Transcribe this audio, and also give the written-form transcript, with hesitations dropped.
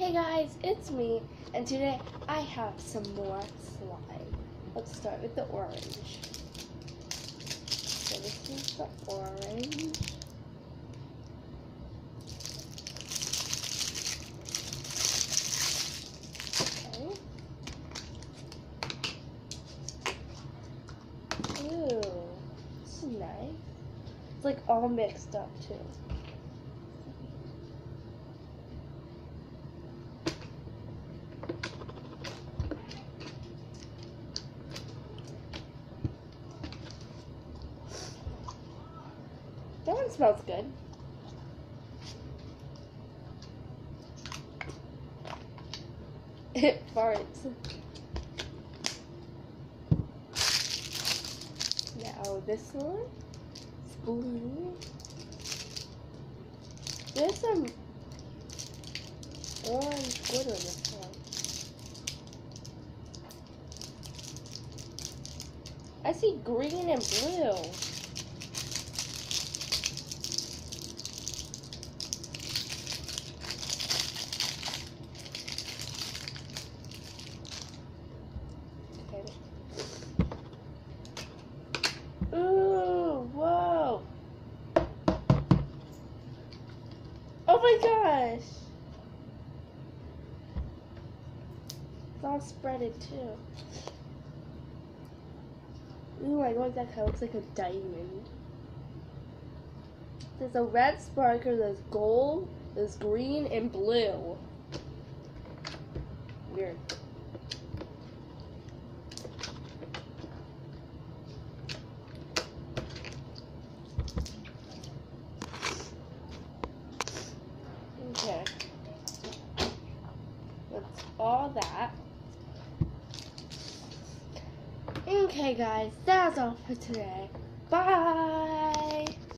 Hey guys, it's me, and today I have some more slime. Let's start with the orange. So this is the orange. Okay. Ooh, this is nice. It's like all mixed up too. That one smells good. It farts. Now this one is blue. There's some orange glitter in this one. I see green and blue. Ooh, whoa. Oh my gosh. It's all spreaded too. Ooh, I like that kind of looks like a diamond. There's a red sparkler, there's gold, there's green, and blue. Weird. Okay. That's all that. Okay guys, that's all for today. Bye!